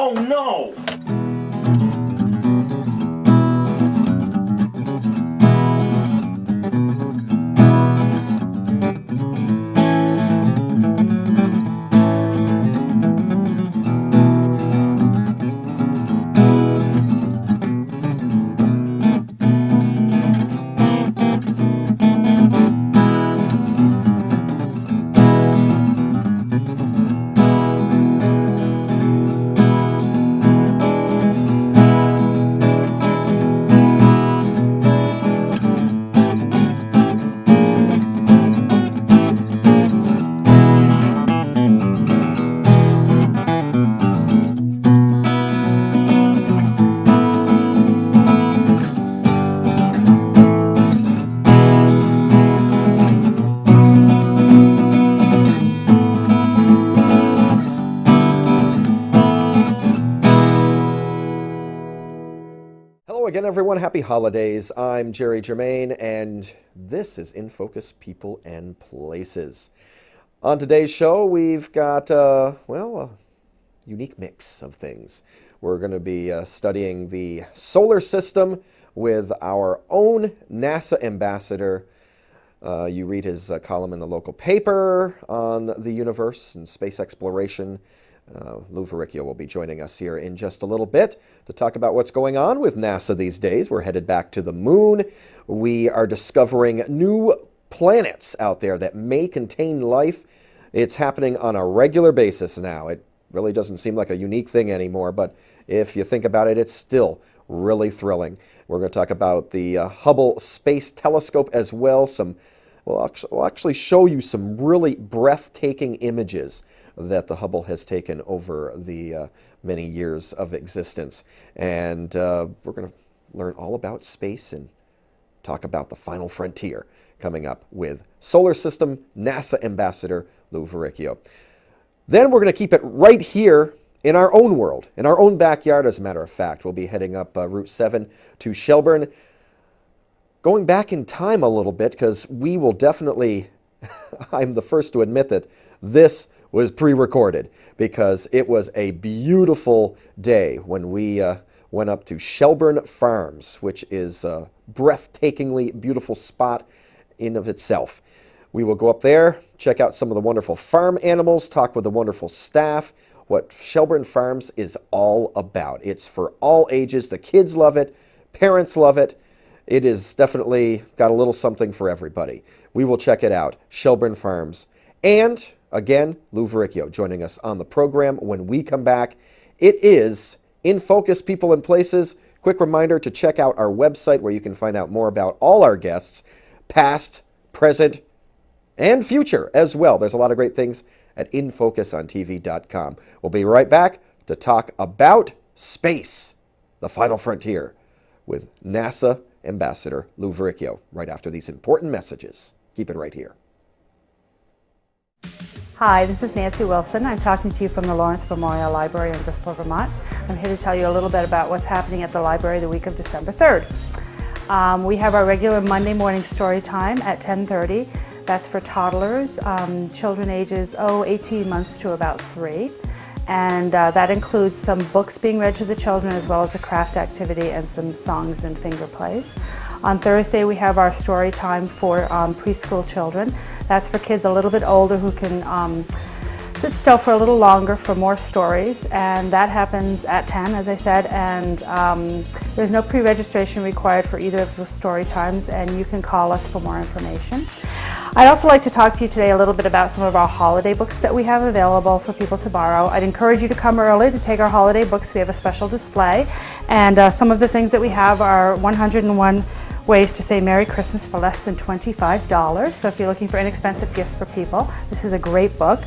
Oh no! Again, everyone, happy holidays. I'm Germain, and this is INFOcus People and Places. On today's show, we've got, a unique mix of things. We're going to be studying the solar system with our own NASA ambassador. You read his column in the local paper on the universe and space exploration. Lou Varricchio will be joining us here in just a little bit to talk about what's going on with NASA these days. We're headed back to the moon. We are discovering new planets out there that may contain life. It's happening on a regular basis now. It really doesn't seem like a unique thing anymore, but if you think about it, it's still really thrilling. We're going to talk about the Hubble Space Telescope as well. We'll actually show you some really breathtaking images that the Hubble has taken over the many years of existence. And we're going to learn all about space and talk about the final frontier coming up with Solar System NASA Ambassador Lou Varricchio. Then we're going to keep it right here in our own world, in our own backyard, as a matter of fact. We'll be heading up Route 7 to Shelburne, going back in time a little bit, because we will definitely, I'm the first to admit that this was pre-recorded, because it was a beautiful day when we went up to Shelburne Farms, which is a breathtakingly beautiful spot in of itself. We will go up there, check out some of the wonderful farm animals, talk with the wonderful staff, what Shelburne Farms is all about. It's for all ages. The kids love it. Parents love it. It is definitely got a little something for everybody. We will check it out. Shelburne Farms. And again, Lou Varricchio joining us on the program when we come back. It is INFOcus People and Places. Quick reminder to check out our website where you can find out more about all our guests, past, present, and future as well. There's a lot of great things at INFOcusOnTV.com. We'll be right back to talk about space, the final frontier, with NASA Ambassador Lou Varricchio right after these important messages. Keep it right here. Hi, this is Nancy Wilson. I'm talking to you from the Lawrence Memorial Library in Bristol, Vermont. I'm here to tell you a little bit about what's happening at the library the week of December 3rd. We have our regular Monday morning story time at 10:30. That's for toddlers, children ages 18 months to about 3. And that includes some books being read to the children, as well as a craft activity and some songs and finger plays. On Thursday, we have our story time for preschool children. That's for kids a little bit older who can sit still for a little longer for more stories. And that happens at 10, as I said. And there's no pre-registration required for either of those story times, and you can call us for more information. I'd also like to talk to you today a little bit about some of our holiday books that we have available for people to borrow. I'd encourage you to come early to take our holiday books. We have a special display, and some of the things that we have are 101 ways to say Merry Christmas for less than $25. So if you're looking for inexpensive gifts for people, this is a great book.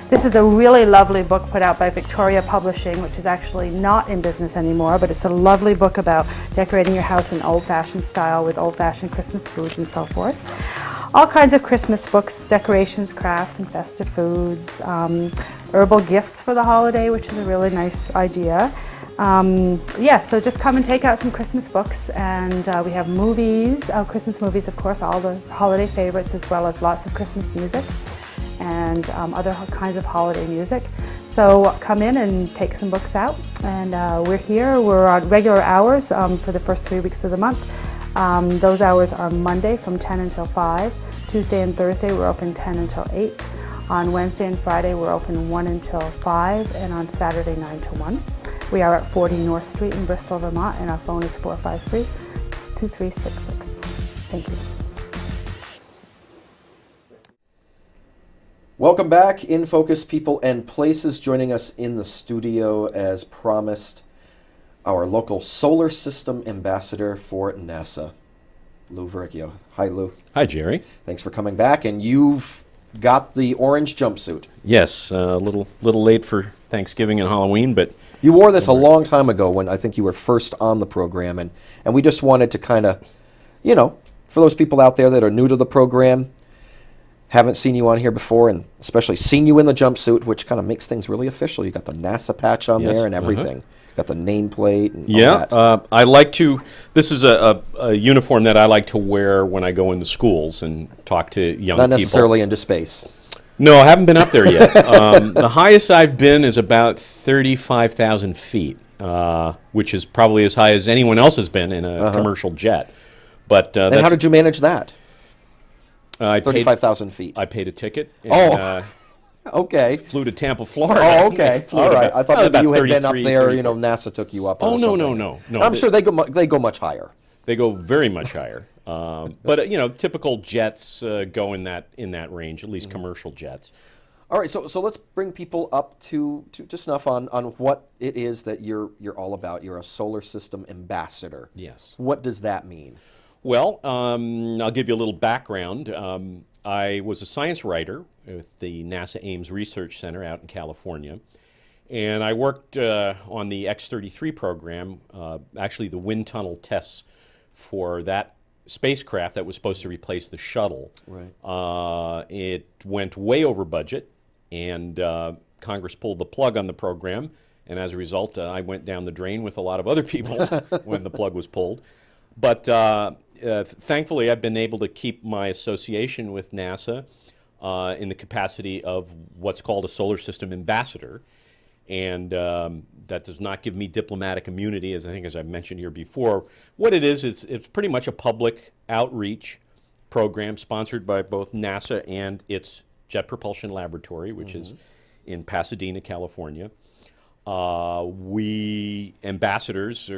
This is a really lovely book put out by Victoria Publishing, which is actually not in business anymore, but it's a lovely book about decorating your house in old-fashioned style with old-fashioned Christmas foods and so forth. All kinds of Christmas books, decorations, crafts, and festive foods, herbal gifts for the holiday, which is a really nice idea. So just come and take out some Christmas books, and we have movies, Christmas movies, of course, all the holiday favorites, as well as lots of Christmas music and other kinds of holiday music. So come in and take some books out. And we're here. We're on regular hours for the first 3 weeks of the month. Those hours are Monday from 10 until 5. Tuesday and Thursday we're open 10 until 8. On Wednesday and Friday we're open 1 until 5. And on Saturday 9 to 1. We are at 40 North Street in Bristol, Vermont, and our phone is 453-2366. Thank you. Welcome back, INFOcus People and Places. Joining us in the studio, as promised, our local solar system ambassador for NASA, Lou Varricchio. Hi, Lou. Hi, Jerry. Thanks for coming back, and you've got the orange jumpsuit. Yes, a little late for Thanksgiving and Halloween, but you wore this a long time ago when I think you were first on the program, and we just wanted to kind of, for those people out there that are new to the program, haven't seen you on here before, and especially seen you in the jumpsuit, which kind of makes things really official. You got the NASA patch on there and everything. Got the nameplate and all that. I like to. This is a uniform that I like to wear when I go into schools and talk to young people. Not necessarily into space. No, I haven't been up there yet. The highest I've been is about 35,000 feet, which is probably as high as anyone else has been in a commercial jet. But and how did you manage that? 35,000 feet. I paid a ticket. And, okay. Flew to Tampa, Florida. Oh, okay. All right. I thought maybe you had been up there. 34. NASA took you up. Oh, or no. I'm sure they go much higher. They go very much higher. But typical jets go in that range, at least commercial jets. All right. So let's bring people up to snuff on what it is that you're all about. You're a solar system ambassador. Yes. What does that mean? Well, I'll give you a little background. I was a science writer with the NASA Ames Research Center out in California, and I worked on the X-33 program, actually the wind tunnel tests for that spacecraft that was supposed to replace the shuttle. Right. It went way over budget, and Congress pulled the plug on the program, and as a result, I went down the drain with a lot of other people when the plug was pulled. But thankfully, I've been able to keep my association with NASA in the capacity of what's called a solar system ambassador. And that does not give me diplomatic immunity, as I've mentioned here before. What it is, it's pretty much a public outreach program sponsored by both NASA and its Jet Propulsion Laboratory, which is in Pasadena, California. We ambassadors,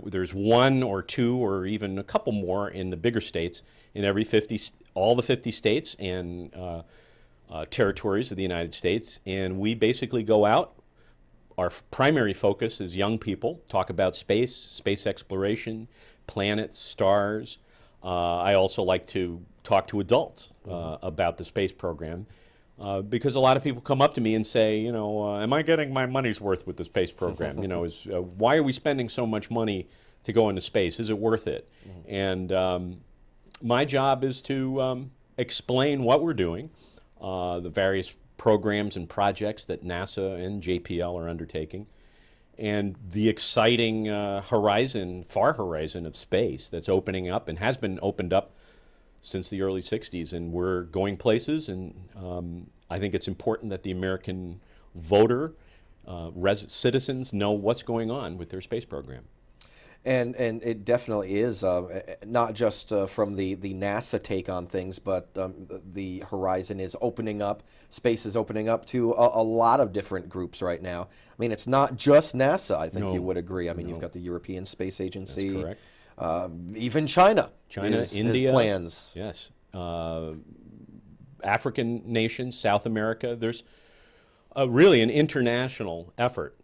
there's one or two or even a couple more in the bigger states, in all the 50 states and territories of the United States, and we basically go out. Our primary focus is young people, talk about space exploration, planets, stars. I also like to talk to adults about the space program. Because a lot of people come up to me and say, am I getting my money's worth with the space program? Why are we spending so much money to go into space? Is it worth it? And my job is to explain what we're doing, the various programs and projects that NASA and JPL are undertaking, and the exciting far horizon of space that's opening up and has been opened up since the early 60s, and we're going places, and I think it's important that the American voter, citizens know what's going on with their space program. And it definitely is, not just from the NASA take on things, but the horizon is opening up, space is opening up to a lot of different groups right now. I mean, it's not just NASA, I think you would agree. I mean, you've got the European Space Agency. That's correct. Even China, India, has plans. Yes. African nations, South America. There's really an international effort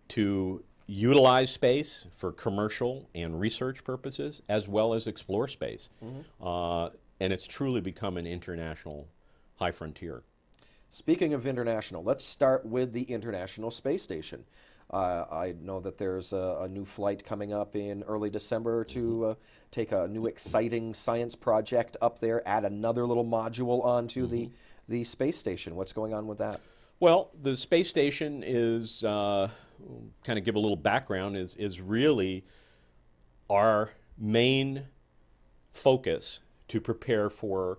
to utilize space for commercial and research purposes, as well as explore space. And it's truly become an international high frontier. Speaking of international, let's start with the International Space Station. I know that there's a new flight coming up in early December to take a new exciting science project up there, add another little module onto the space station. What's going on with that? Well, the space station is, kind of give a little background, is really our main focus to prepare for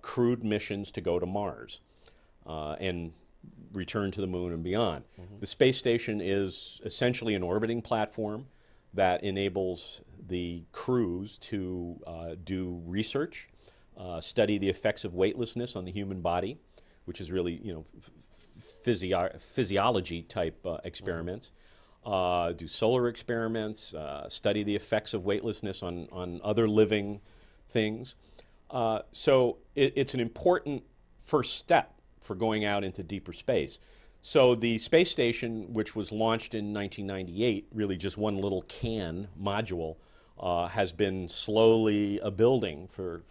crewed missions to go to Mars. And return to the moon and beyond. The space station is essentially an orbiting platform that enables the crews to do research, study the effects of weightlessness on the human body, which is really, physiology type experiments. Do solar experiments, study the effects of weightlessness on other living things. So it's an important first step for going out into deeper space. So the space station, which was launched in 1998, really just one little can module, has been slowly building for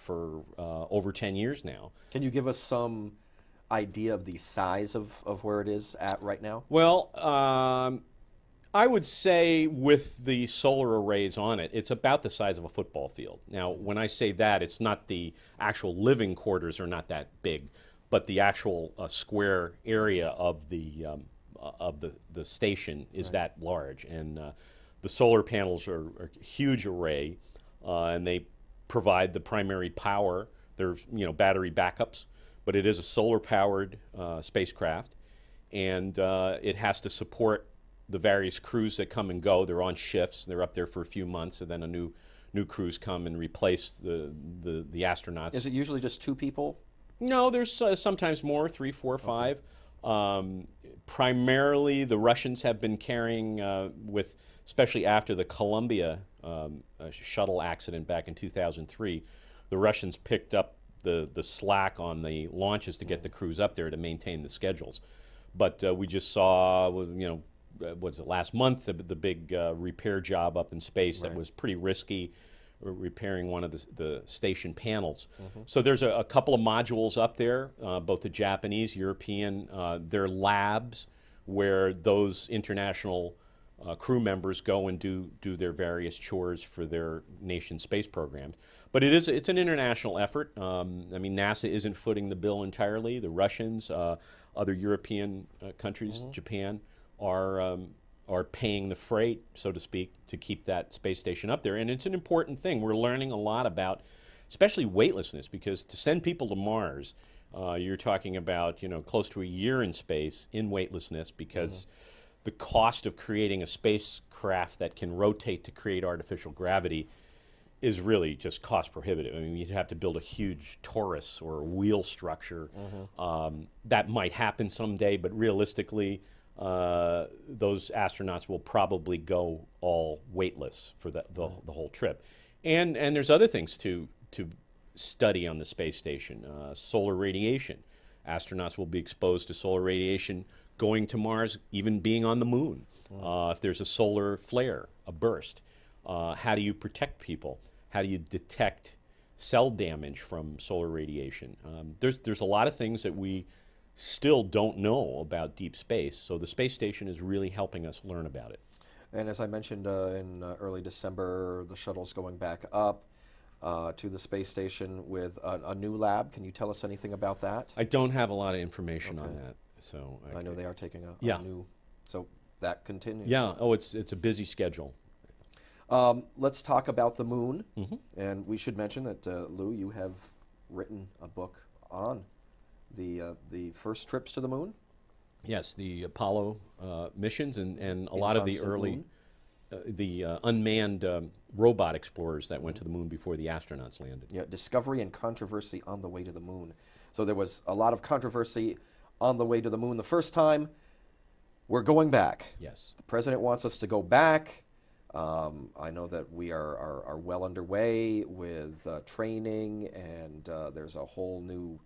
over 10 years now. Can you give us some idea of the size of where it is at right now? Well, I would say with the solar arrays on it, it's about the size of a football field. Now, when I say that, it's not the actual living quarters are not that big, but the actual square area of the station is that large. And the solar panels are a huge array, and they provide the primary power. There's battery backups, but it is a solar-powered spacecraft, and it has to support the various crews that come and go. They're on shifts. They're up there for a few months, and then a new crews come and replace the astronauts. Is it usually just 2 people? No, there's sometimes more, 3, 4, 5. Primarily, the Russians have been carrying especially after the Columbia shuttle accident back in 2003, the Russians picked up the slack on the launches to get the crews up there to maintain the schedules. But we just saw, was it last month, the big repair job up in space that was pretty risky, repairing one of the station panels. So there's a couple of modules up there, both the Japanese, European, they're labs where those international crew members go and do their various chores for their nation's space programs. But it's an international effort. NASA isn't footing the bill entirely. The Russians, other European countries, Japan, are paying the freight, so to speak, to keep that space station up there. And it's an important thing. We're learning a lot about, especially weightlessness, because to send people to Mars, you're talking about close to a year in space in weightlessness, because the cost of creating a spacecraft that can rotate to create artificial gravity is really just cost prohibitive. I mean, you'd have to build a huge torus or a wheel structure. That might happen someday, but realistically, those astronauts will probably go all weightless for the whole trip. And there's other things to study on the space station. Solar radiation. Astronauts will be exposed to solar radiation going to Mars, even being on the moon. If there's a solar flare, a burst, how do you protect people? How do you detect cell damage from solar radiation? There's a lot of things that we still don't know about deep space, so the space station is really helping us learn about it. And as I mentioned in early December, the shuttle's going back up to the space station with a new lab. Can you tell us anything about that? I don't have a lot of information on that. So I know they are taking a new, so that continues. Yeah, it's a busy schedule. Let's talk about the moon. And we should mention that, Lou, you have written a book on the first trips to the moon. Yes, the Apollo missions and a lot of the early, unmanned robot explorers that went to the moon before the astronauts landed. Yeah, discovery and controversy on the way to the moon. So there was a lot of controversy on the way to the moon the first time. We're going back. Yes. The president wants us to go back. I know that we are well underway with training, and there's a whole new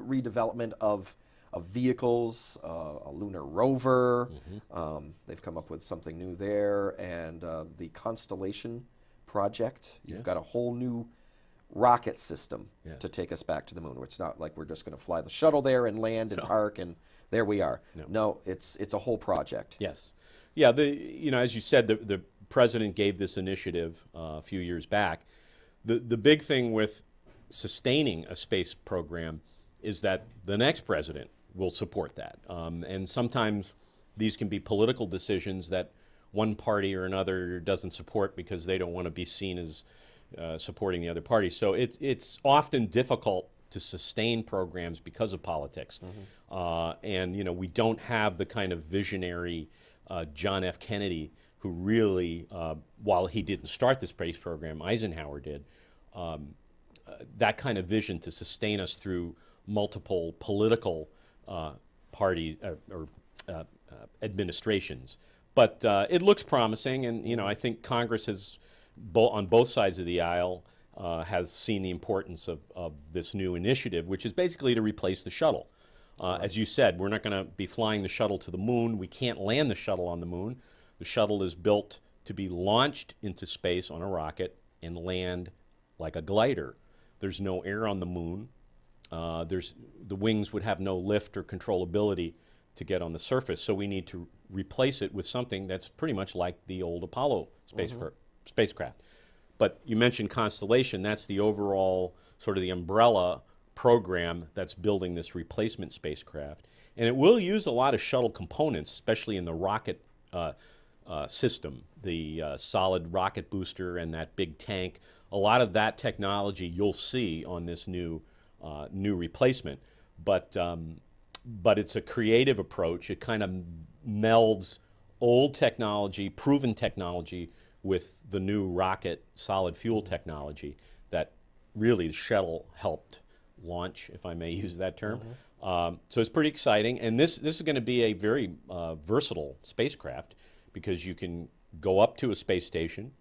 redevelopment of vehicles, a lunar rover. They've come up with something new there, and the Constellation project. You've got a whole new rocket system to take us back to the moon. It's not like we're just going to fly the shuttle there and land and park and there we are. No, it's a whole project. Yes. Yeah, as you said, the president gave this initiative a few years back. The big thing with sustaining a space program is that the next president will support that. And sometimes these can be political decisions that one party or another doesn't support because they don't want to be seen as supporting the other party. So it's often difficult to sustain programs because of politics. And we don't have the kind of visionary John F. Kennedy who really, while he didn't start the space program, Eisenhower did, that kind of vision to sustain us through multiple political parties or administrations. But it looks promising, and I think Congress has, on both sides of the aisle, has seen the importance of this new initiative, which is basically to replace the shuttle. As you said, we're not going to be flying the shuttle to the moon. We can't land the shuttle on the moon. The shuttle is built to be launched into space on a rocket and land like a glider. There's no air on the moon. The wings would have no lift or controllability to get on the surface, so we need to replace it with something that's pretty much like the old Apollo spacecraft. But you mentioned Constellation. That's the overall sort of the umbrella program that's building this replacement spacecraft. And it will use a lot of shuttle components, especially in the rocket system, the solid rocket booster and that big tank. A lot of that technology you'll see on this new replacement. But it's a creative approach. It kind of melds old technology, proven technology, with the new rocket solid fuel technology that really the shuttle helped launch, if I may use that term. So it's pretty exciting. And this is going to be a very versatile spacecraft, because you can go up to a space station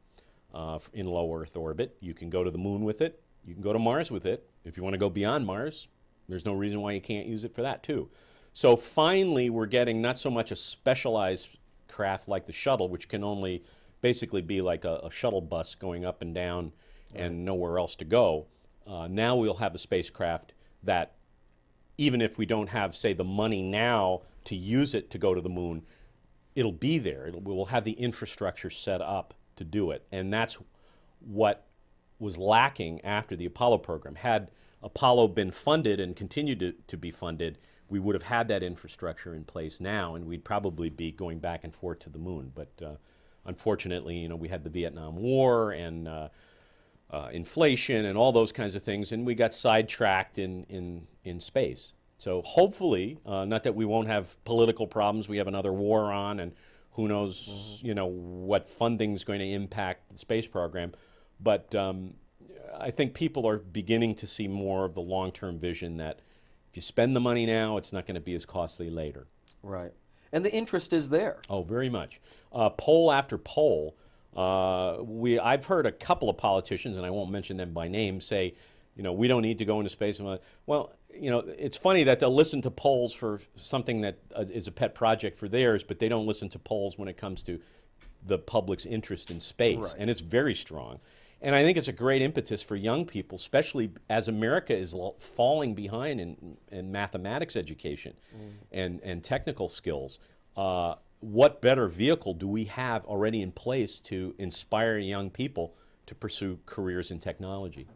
in low Earth orbit. You can go to the moon with it. You can go to Mars with it. If you want to go beyond Mars, there's no reason why you can't use it for that too. So finally, we're getting not so much a specialized craft like the shuttle, which can only basically be like a shuttle bus going up and down and nowhere else to go. Now we'll have a spacecraft that, even if we don't have, say, the money now to use it to go to the moon, it'll be there. We'll have the infrastructure set up to do it. And that's what was lacking after the Apollo program. Had Apollo been funded and continued to be funded, we would have had that infrastructure in place now, and we'd probably be going back and forth to the moon. But unfortunately, we had the Vietnam War and inflation and all those kinds of things, and we got sidetracked in space. So hopefully, not that we won't have political problems, we have another war on, and who knows, what funding's going to impact the space program. But I think people are beginning to see more of the long-term vision that if you spend the money now, it's not going to be as costly later. Right. And the interest is there. Oh, very much. Poll after poll, I've heard a couple of politicians, and I won't mention them by name, say, we don't need to go into space. Well, it's funny that they'll listen to polls for something that is a pet project for theirs, but they don't listen to polls when it comes to the public's interest in space. Right. And it's very strong. And I think it's a great impetus for young people, especially as America is falling behind in mathematics education and technical skills. What better vehicle do we have already in place to inspire young people to pursue careers in technology?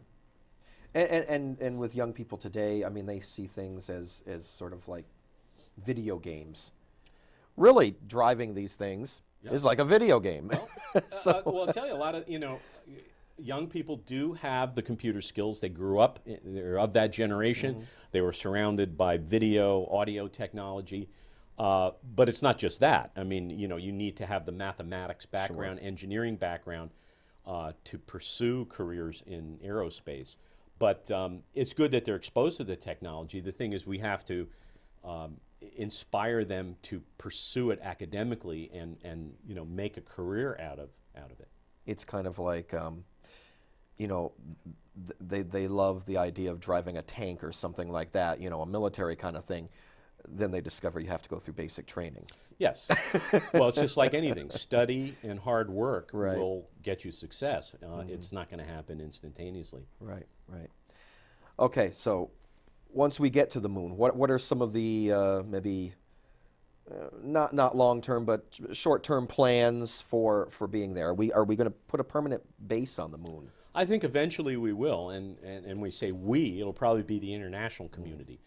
And with young people today, I mean, they see things as sort of like video games. Really, driving these things is like a video game. Well, well, I'll tell you, a lot of, young people do have the computer skills. They grew up, they're of that generation. They were surrounded by video, audio technology. But it's not just that. I mean, you need to have the mathematics background, engineering background to pursue careers in aerospace. But it's good that they're exposed to the technology. The thing is, we have to inspire them to pursue it academically and make a career out of it. It's kind of like, they love the idea of driving a tank or something like that, a military kind of thing. Then they discover you have to go through basic training. Yes. Well, it's just like anything. Study and hard work will get you success. It's not going to happen instantaneously. Right. Okay, so once we get to the moon, what are some of the maybe not long-term but short-term plans for being there? Are we going to put a permanent base on the moon? I think eventually we will, and we say we, it'll probably be the international community.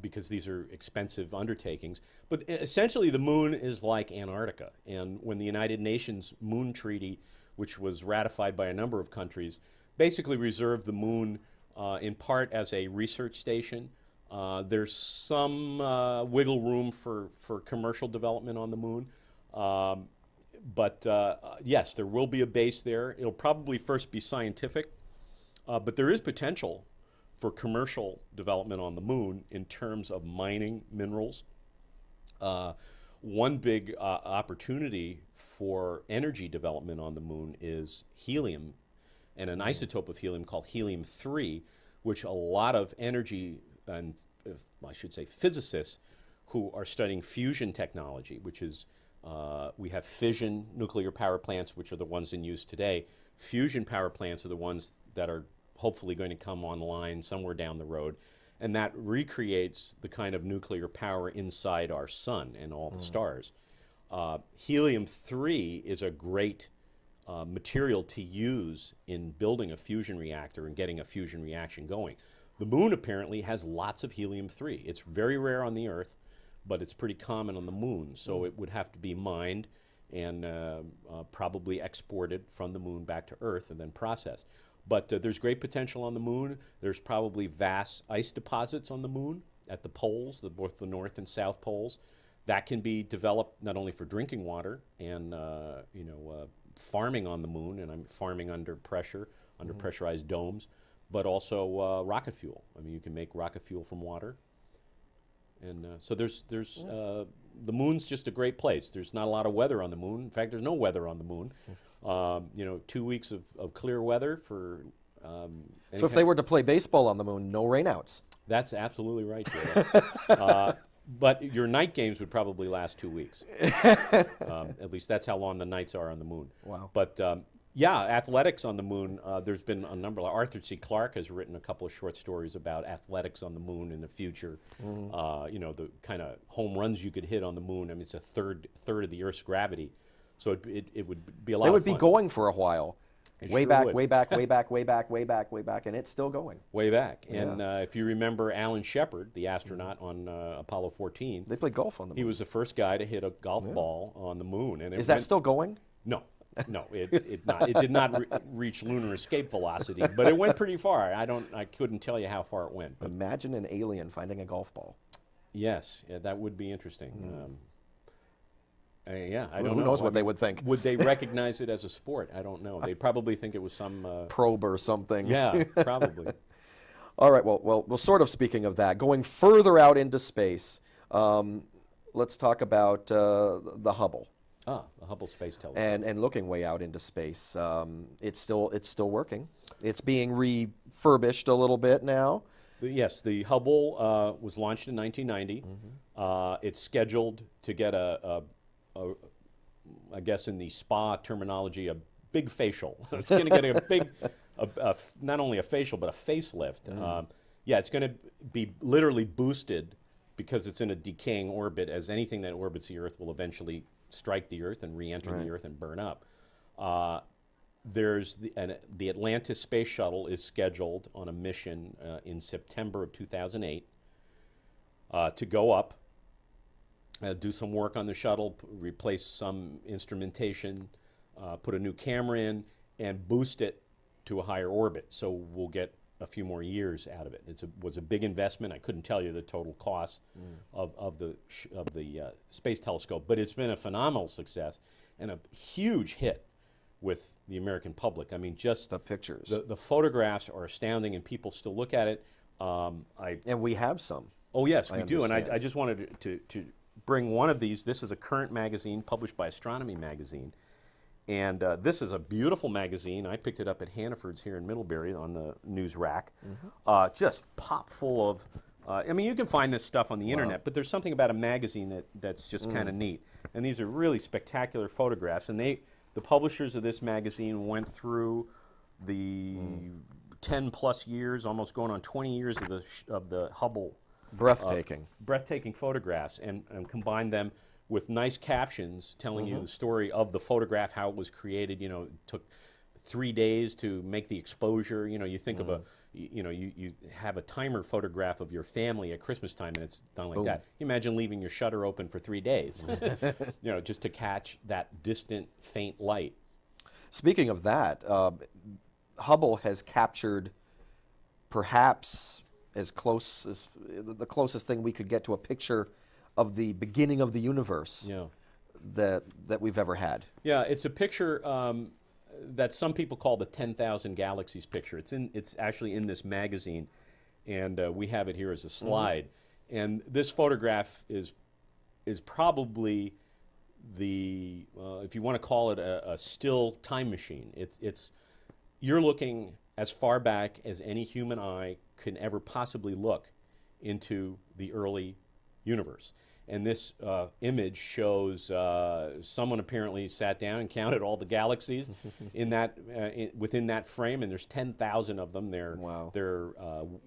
Because these are expensive undertakings. But essentially the moon is like Antarctica. And when the United Nations Moon Treaty, which was ratified by a number of countries, basically reserved the moon in part as a research station. There's some wiggle room for commercial development on the moon. But yes, there will be a base there. It'll probably first be scientific, but there is potential for commercial development on the moon in terms of mining minerals. One big opportunity for energy development on the moon is helium and an isotope of helium called helium-3, which a lot of energy and I should say physicists who are studying fusion technology, which is we have fission nuclear power plants, which are the ones in use today. Fusion power plants are the ones that are hopefully going to come online somewhere down the road. And that recreates the kind of nuclear power inside our sun and all the stars. Helium-3 is a great material to use in building a fusion reactor and getting a fusion reaction going. The moon apparently has lots of helium-3. It's very rare on the Earth, but it's pretty common on the moon. So it would have to be mined and probably exported from the moon back to Earth and then processed. But there's great potential on the moon. There's probably vast ice deposits on the moon at the poles, both the north and south poles. That can be developed not only for drinking water and farming on the moon, and I'm farming under pressure, under pressurized domes, but also rocket fuel. I mean, you can make rocket fuel from water. And so there's the moon's just a great place. There's not a lot of weather on the moon. In fact, there's no weather on the moon. 2 weeks of clear weather for. So if they were to play baseball on the moon, no rainouts. That's absolutely right, Joe. But your night games would probably last 2 weeks. At least that's how long the nights are on the moon. Wow. But yeah, athletics on the moon. There's been a number. Arthur C. Clarke has written a couple of short stories about athletics on the moon in the future. The kind of home runs you could hit on the moon. I mean, it's a third of the Earth's gravity, so it would be a lot. They would of fun. be going for a while. Way Sure back, would. way back, way back, way back, way back, way back, and it's still going. Way back. Yeah. And if you remember Alan Shepard, the astronaut on Apollo 14, They played golf on the moon. he was the first guy to hit a golf ball on the moon. And Is that still going? No, it did not reach lunar escape velocity, but it went pretty far. I couldn't tell you how far it went. But Imagine an alien finding a golf ball. yes, yeah, that would be interesting. Yeah, I Who don't know. knows what they would think? Would they recognize it as a sport? I don't know. They'd probably think it was some. Probe or something. Yeah, probably. All right, well, sort of speaking of that, going further out into space, let's talk about the Hubble. The Hubble Space Telescope. And looking way out into space, it's still working. It's being refurbished a little bit now. Yes, the Hubble was launched in 1990. It's scheduled to get I guess in the spa terminology, a big facial. It's going to get a big, not only a facial, but a facelift. Yeah, it's going to be literally boosted because it's in a decaying orbit, as anything that orbits the Earth will eventually strike the Earth and re-enter the Earth and burn up. There's the Atlantis Space Shuttle is scheduled on a mission in September of 2008 to go up, do some work on the shuttle, replace some instrumentation, put a new camera in, and boost it to a higher orbit. So we'll get a few more years out of it. It was a big investment. I couldn't tell you the total cost of the space telescope, but it's been a phenomenal success and a huge hit with the American public. I mean, just The pictures. the photographs are astounding, and people still look at it. And we have some. Oh yes, I we do. And understand. I just wanted to bring one of these. This is a current magazine published by Astronomy Magazine. And this is a beautiful magazine. I picked it up at Hannaford's here in Middlebury on the news rack. Just pop full of, I mean, you can find this stuff on the internet, but there's something about a magazine that's just kind of neat. And these are really spectacular photographs. And the publishers of this magazine went through the 10 plus years, almost going on 20 years of the Hubble Breathtaking. breathtaking photographs and combine them with nice captions telling you the story of the photograph, how it was created. You know, it took 3 days to make the exposure. You know, you think of you have a timer photograph of your family at Christmas time, and it's done like that. You imagine leaving your shutter open for 3 days, just to catch that distant, faint light. Speaking of that, Hubble has captured perhaps as close as the closest thing we could get to a picture of the beginning of the universe Yeah. that we've ever had. Yeah, it's a picture that some people call the 10,000 galaxies picture. It's actually in this magazine, and we have it here as a slide. And this photograph is probably the if you want to call it a still time machine. You're looking as far back as any human eye can ever possibly look into the early universe. And this image shows someone apparently sat down and counted all the galaxies in that within that frame, and there's 10,000 of them. They're Wow. they're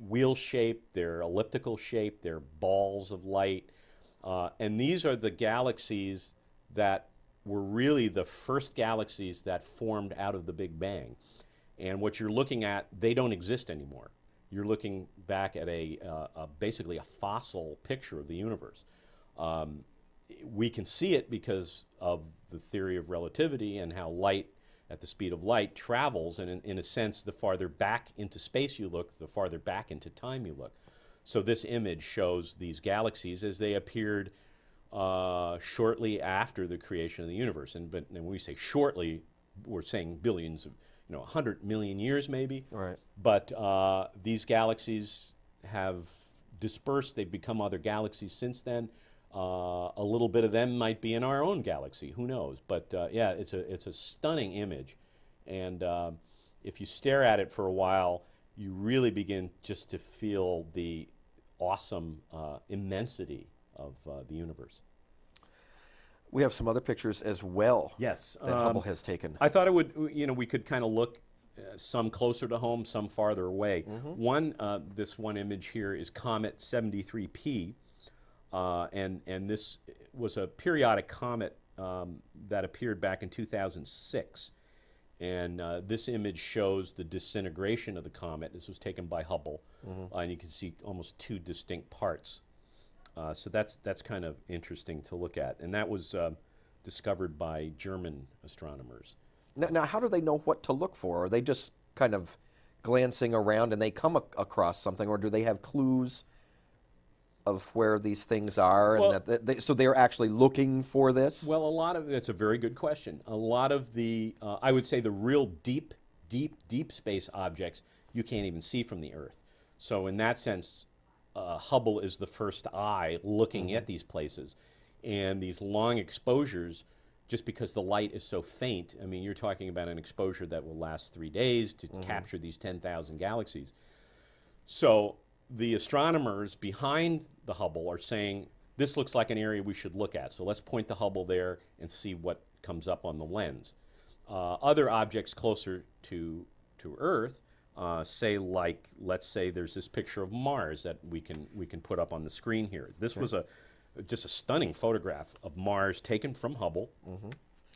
wheel shaped, they're elliptical shaped, they're balls of light, and these are the galaxies that were really the first galaxies that formed out of the Big Bang. And what you're looking at, they don't exist anymore. You're looking back at basically a fossil picture of the universe. We can see it because of the theory of relativity and how light at the speed of light travels, and in a sense, the farther back into space you look, the farther back into time you look. So this image shows these galaxies as they appeared shortly after the creation of the universe. And when we say shortly, we're saying billions of, 100 million years maybe. Right. But these galaxies have dispersed. They've become other galaxies since then. A little bit of them might be in our own galaxy. Who knows? But yeah, it's a stunning image, and if you stare at it for a while, you really begin just to feel the awesome immensity of the universe. We have some other pictures as well. Yes, that Hubble has taken. I thought it would. We could kind of look some closer to home, some farther away. This one image here is Comet 73P. And this was a periodic comet that appeared back in 2006. And this image shows the disintegration of the comet. This was taken by Hubble, and you can see almost two distinct parts. So that's kind of interesting to look at. And that was discovered by German astronomers. Now, how do they know what to look for? Are they just kind of glancing around and they come across something, or do they have clues of where these things are, Well, and so they're actually looking for this? Well, that's a very good question. A lot of the, I would say, the real deep space objects you can't even see from the Earth. So in that sense, Hubble is the first eye looking at these places, and these long exposures. Just because the light is so faint, I mean, you're talking about an exposure that will last 3 days to capture these 10,000 galaxies. So the astronomers behind the Hubble are saying, this looks like an area we should look at. So let's point the Hubble there and see what comes up on the lens. Other objects closer to Earth, let's say there's this picture of Mars that we can put up on the screen here. This was just a stunning photograph of Mars taken from Hubble.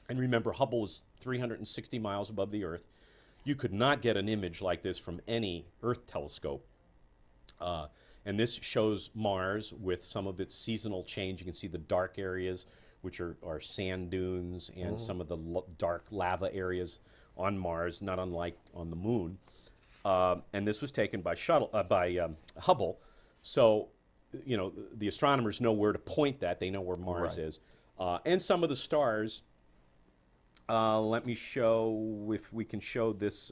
And remember, Hubble is 360 miles above the Earth. You could not get an image like this from any Earth telescope. And this shows Mars with some of its seasonal change. You can see the dark areas, which are sand dunes, and some of the dark lava areas on Mars, not unlike on the Moon. And this was taken by Hubble. So, the astronomers know where to point that. They know where Mars is. And some of the stars, let me show, if we can show this.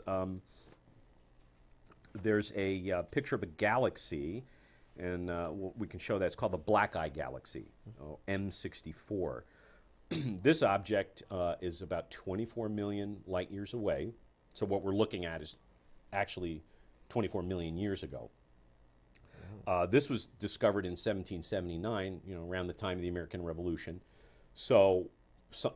There's a picture of a galaxy, and we can show that. It's called the Black Eye Galaxy, M64. This object is about 24 million light years away. So what we're looking at is actually 24 million years ago. This was discovered in 1779, around the time of the American Revolution. So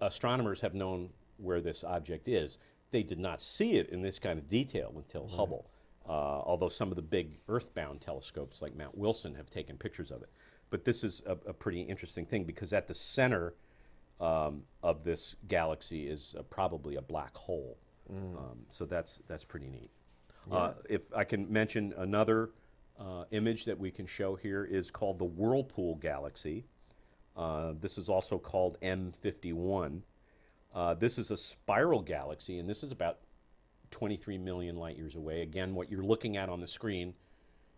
astronomers have known where this object is. They did not see it in this kind of detail until Hubble. Although some of the big earthbound telescopes like Mount Wilson have taken pictures of it. But this is a pretty interesting thing, because at the center of this galaxy is probably a black hole. So that's pretty neat. Yeah. If I can mention another image that we can show here is called the Whirlpool Galaxy. This is also called M51. This is a spiral galaxy, and this is about 23 million light years away. Again, what you're looking at on the screen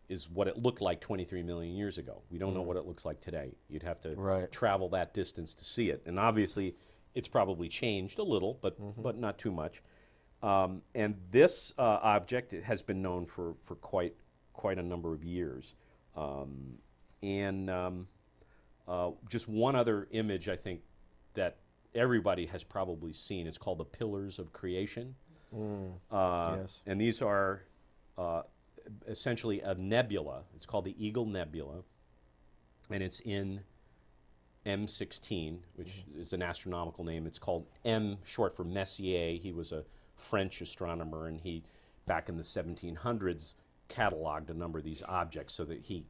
is what it looked like 23 million years ago. We don't know what it looks like today. You'd have to Right. travel that distance to see it. And obviously, it's probably changed a little, but not too much. And this object has been known for quite a number of years. Just one other image, I think, that everybody has probably seen. It's called the Pillars of Creation. Yes. And these are essentially a nebula. It's called the Eagle Nebula, and it's in M16, which is an astronomical name. It's called M, short for Messier. He was a French astronomer, and he, back in the 1700s, cataloged a number of these objects so that he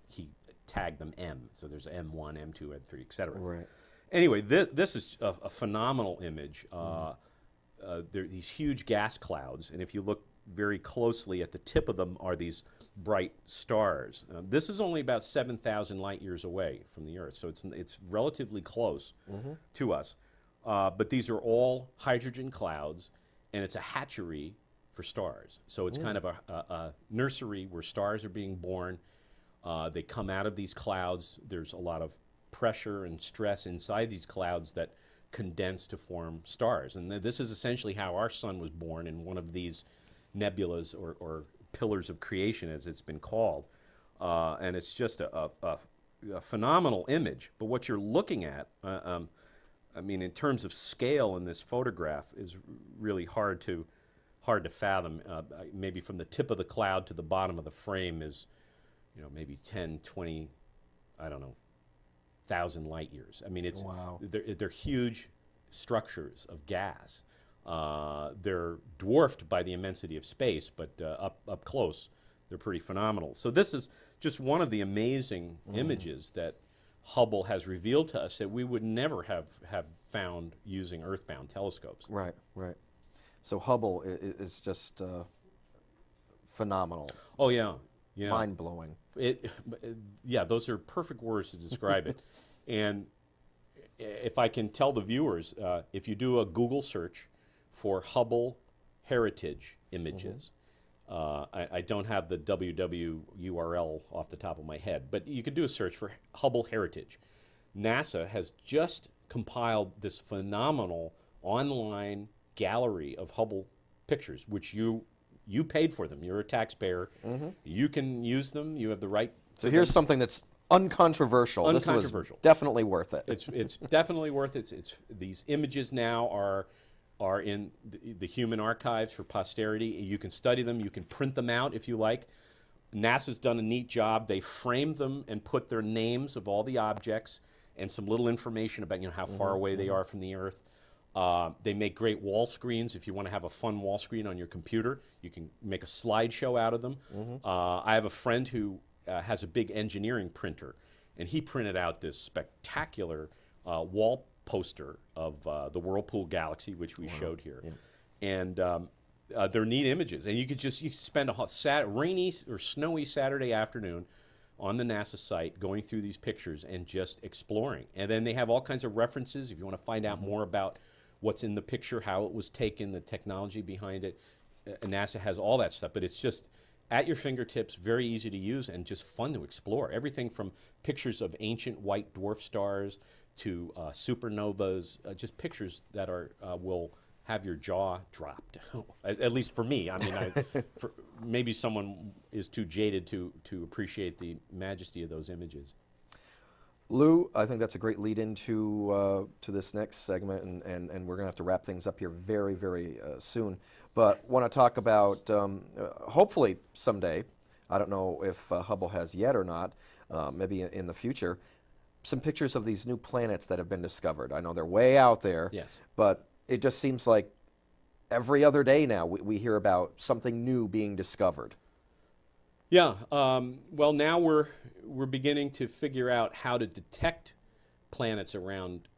tagged them M. So there's M1, M2, M3, et cetera. Right. Anyway, this is a phenomenal image. There are these huge gas clouds, and if you look very closely, at the tip of them are these bright stars. This is only about 7,000 light years away from the Earth, so it's relatively close to us. But these are all hydrogen clouds, and it's a hatchery for stars. So it's kind of a nursery where stars are being born. They come out of these clouds. There's a lot of pressure and stress inside these clouds that condense to form stars. And this is essentially how our sun was born, in one of these nebulas or pillars of creation, as it's been called. And it's just a phenomenal image. But what you're looking at, I mean, in terms of scale in this photograph, is really hard to fathom. Maybe from the tip of the cloud to the bottom of the frame is, maybe 10, 20, I don't know, 1,000 light years. I mean, Wow. they're huge structures of gas. They're dwarfed by the immensity of space, but up close, they're pretty phenomenal. So this is just one of the amazing images that Hubble has revealed to us that we would never have found using earthbound telescopes. Right. So Hubble is just phenomenal, Oh yeah, yeah. mind-blowing. Yeah, those are perfect words to describe it. And if I can tell the viewers, if you do a Google search for Hubble heritage images, I don't have the www URL off the top of my head, but you could do a search for Hubble heritage. NASA has just compiled this phenomenal online gallery of Hubble pictures, which you paid for them. You're a taxpayer. You can use them. You have the right. So here's something that's uncontroversial. This was Uncontroversial. definitely worth it. It's definitely worth it. These images now are in the human archives for posterity. You can study them. You can print them out if you like. NASA's done a neat job. They framed them and put their names of all the objects and some little information about how far away they are from the Earth. They make great wall screens. If you want to have a fun wall screen on your computer, you can make a slideshow out of them. I have a friend who has a big engineering printer, and he printed out this spectacular wall poster of the Whirlpool Galaxy, which we showed here. And they're neat images. And you could spend a rainy or snowy Saturday afternoon on the NASA site going through these pictures and just exploring. And then they have all kinds of references if you want to find out more about what's in the picture, how it was taken, the technology behind it. NASA has all that stuff, but it's just at your fingertips, very easy to use, and just fun to explore. Everything from pictures of ancient white dwarf stars to supernovas, just pictures that will have your jaw dropped. At least for me. I mean, maybe someone is too jaded to appreciate the majesty of those images. Lou, I think that's a great lead into to this next segment, and we're going to have to wrap things up here very, very soon. But want to talk about, hopefully someday, I don't know if Hubble has yet or not, maybe in the future, some pictures of these new planets that have been discovered. I know they're way out there, Yes. but it just seems like every other day now we hear about something new being discovered. Yeah, well, now we're beginning to figure out how to detect planets around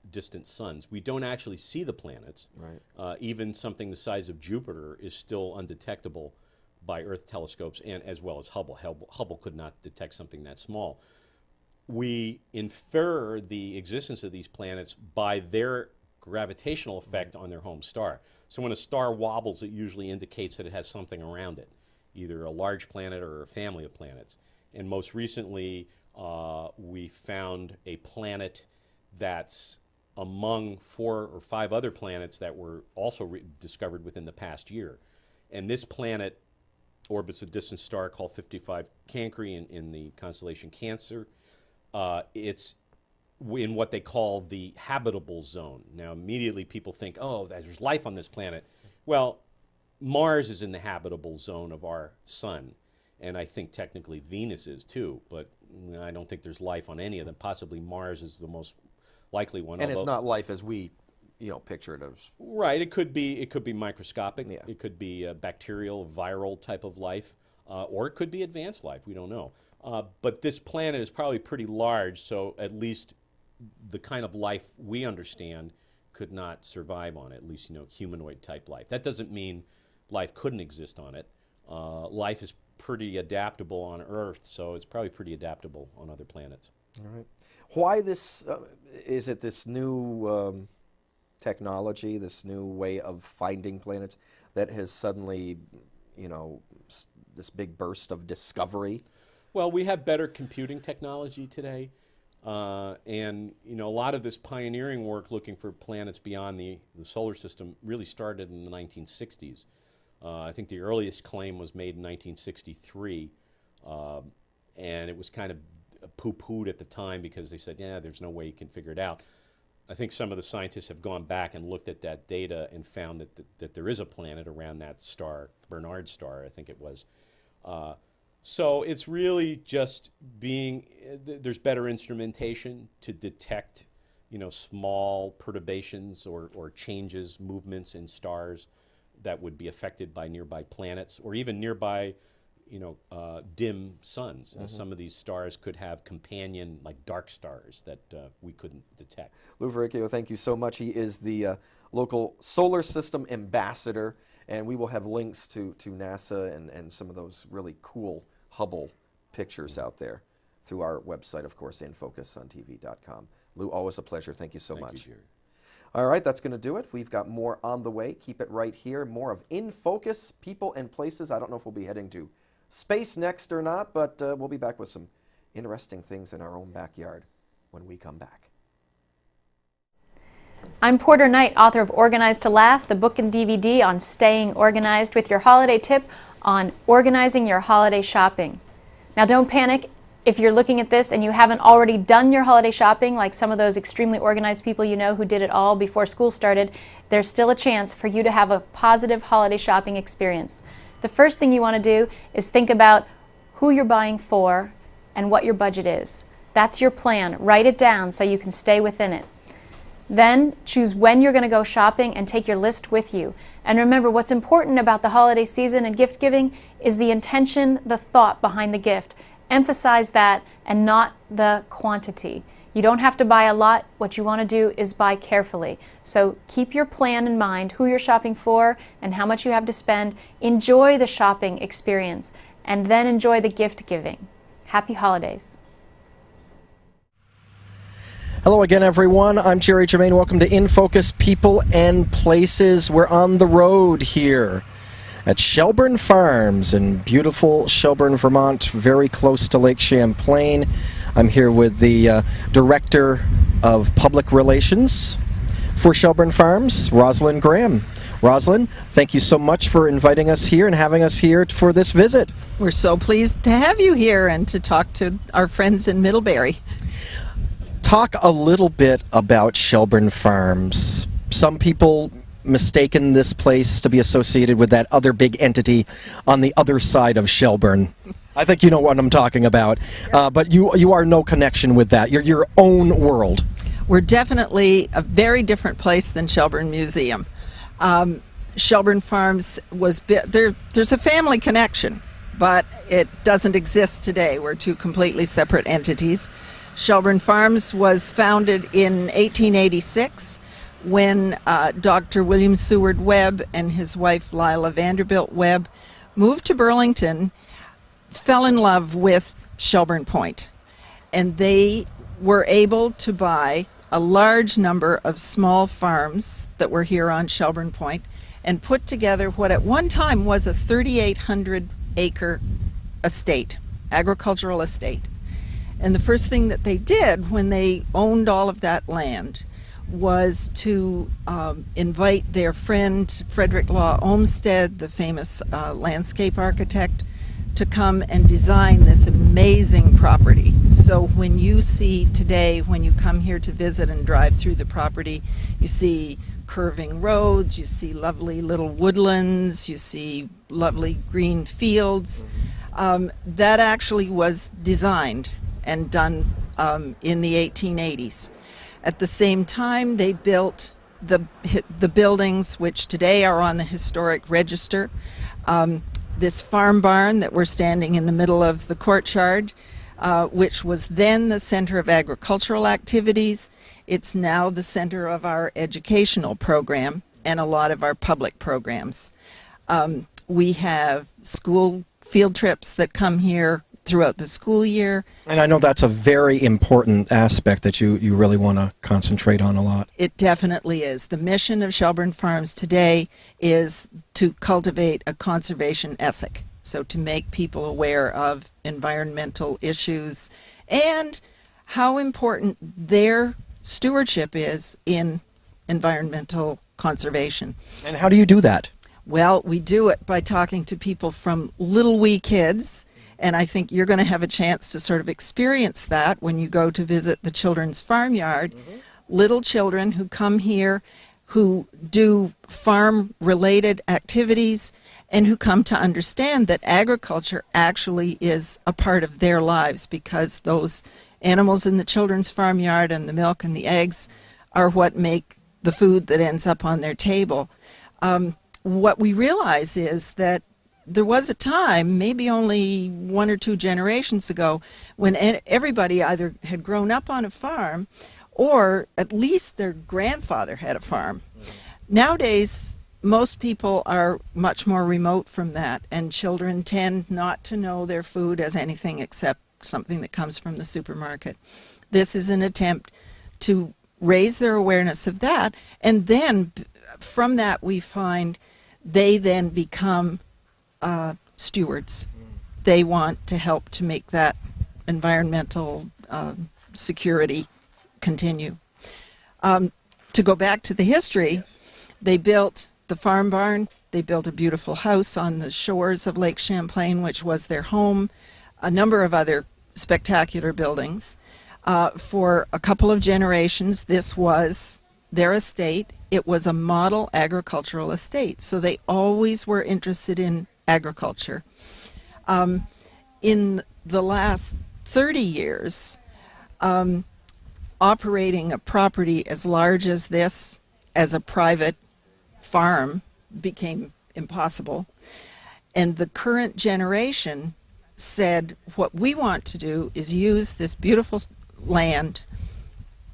distant suns. We don't actually see the planets. Right. Even something the size of Jupiter is still undetectable by Earth telescopes, and as well as Hubble. Hubble could not detect something that small. We infer the existence of these planets by their gravitational effect on their home star. So when a star wobbles, it usually indicates that it has something around it. either a large planet or a family of planets. And most recently, we found a planet that's among 4 or 5 other planets that were also discovered within the past year. And this planet orbits a distant star called 55 Cancri in the constellation Cancer. It's in what they call the habitable zone. Now, immediately people think, oh, there's life on this planet. Well, Mars is in the habitable zone of our sun, and I think technically Venus is too, but I don't think there's life on any of them. Possibly Mars is the most likely one. And it's not life as we, picture it as. Right. It could be microscopic. Yeah. It could be a bacterial, viral type of life, or it could be advanced life. We don't know. But this planet is probably pretty large, so at least the kind of life we understand could not survive on it, at least, humanoid type life. That doesn't mean life couldn't exist on it. Life is pretty adaptable on Earth, so it's probably pretty adaptable on other planets. All right. Why this, is it this new technology, this new way of finding planets that has suddenly, this big burst of discovery? Well, we have better computing technology today. And a lot of this pioneering work looking for planets beyond the solar system really started in the 1960s. I think the earliest claim was made in 1963, and it was kind of poo-pooed at the time because they said, yeah, there's no way you can figure it out. I think some of the scientists have gone back and looked at that data and found that there is a planet around that star, Bernard star, I think it was. So it's really just there's better instrumentation to detect, small perturbations or changes, movements in stars that would be affected by nearby planets or even nearby, dim suns. Mm-hmm. Some of these stars could have companion, like dark stars that we couldn't detect. Lou Varricchio, thank you so much. He is the local solar system ambassador, and we will have links to NASA and some of those really cool Hubble pictures out there through our website, of course, INFOcusOnTV.com. Lou, always a pleasure. Thank you so much. Thank you, Jerry. All right, that's going to do it. We've got more on the way. Keep it right here. More of In Focus, People and Places. I don't know if we'll be heading to space next or not, but we'll be back with some interesting things in our own backyard when we come back. I'm Porter Knight, author of Organized to Last, the book and DVD on staying organized, with your holiday tip on organizing your holiday shopping. Now, don't panic if you're looking at this and you haven't already done your holiday shopping, like some of those extremely organized people who did it all before school started. There's still a chance for you to have a positive holiday shopping experience. The first thing you want to do is think about who you're buying for and what your budget is. That's your plan. Write it down so you can stay within it. Then choose when you're going to go shopping and take your list with you. And remember, what's important about the holiday season and gift giving is the intention, the thought behind the gift. Emphasize that and not the quantity. You don't have to buy a lot. What you want to do is buy carefully. So keep your plan in mind, who you're shopping for and how much you have to spend. Enjoy the shopping experience and then enjoy the gift giving. Happy holidays. Hello again, everyone. I'm Jerry Germain. Welcome to In Focus, People and Places. We're on the road here at Shelburne Farms in beautiful Shelburne, Vermont, very close to Lake Champlain. I'm here with the Director of Public Relations for Shelburne Farms, Rosalind Graham. Rosalind, thank you so much for inviting us here and having us here for this visit. We're so pleased to have you here and to talk to our friends in Middlebury. Talk a little bit about Shelburne Farms. Some people mistaken this place to be associated with that other big entity on the other side of Shelburne. I think you know what I'm talking about, but you are no connection with that. You're your own world. We're definitely a very different place than Shelburne Museum. Shelburne Farms was there's a family connection, but it doesn't exist today. We're two completely separate entities. Shelburne Farms was founded in 1886 when Dr. William Seward Webb and his wife Lila Vanderbilt Webb moved to Burlington, fell in love with Shelburne Point, and they were able to buy a large number of small farms that were here on Shelburne Point and put together what at one time was a 3,800 acre estate, agricultural estate. And the first thing that they did when they owned all of that land was to invite their friend Frederick Law Olmsted, the famous landscape architect, to come and design this amazing property. So when you see today, when you come here to visit and drive through the property, you see curving roads, you see lovely little woodlands, you see lovely green fields. That actually was designed and done in the 1880s. At the same time, they built the buildings which today are on the historic register. This farm barn that we're standing in the middle of the courtyard, which was then the center of agricultural activities. It's now the center of our educational program and a lot of our public programs. We have school field trips that come here throughout the school year. And I know that's a very important aspect that you really want to concentrate on a lot. It definitely is. The mission of Shelburne Farms today is to cultivate a conservation ethic. So to make people aware of environmental issues and how important their stewardship is in environmental conservation. And how do you do that? Well, we do it by talking to people from little wee kids, and I think you're going to have a chance to sort of experience that when you go to visit the children's farmyard. Little children who come here, who do farm-related activities, and who come to understand that agriculture actually is a part of their lives, because those animals in the children's farmyard and the milk and the eggs are what make the food that ends up on their table. What we realize is that there was a time, maybe only 1 or 2 generations ago, when everybody either had grown up on a farm or at least their grandfather had a farm. Nowadays, most people are much more remote from that, and children tend not to know their food as anything except something that comes from the supermarket. This is an attempt to raise their awareness of that, and then from that we find they then become stewards. They want to help to make that environmental security continue. To go back to the history, they built the farm barn, they built a beautiful house on the shores of Lake Champlain, which was their home, a number of other spectacular buildings. For a couple of generations, this was their estate. It was a model agricultural estate, so they always were interested in agriculture. In the last 30 years, operating a property as large as this as a private farm became impossible. And the current generation said, what we want to do is use this beautiful land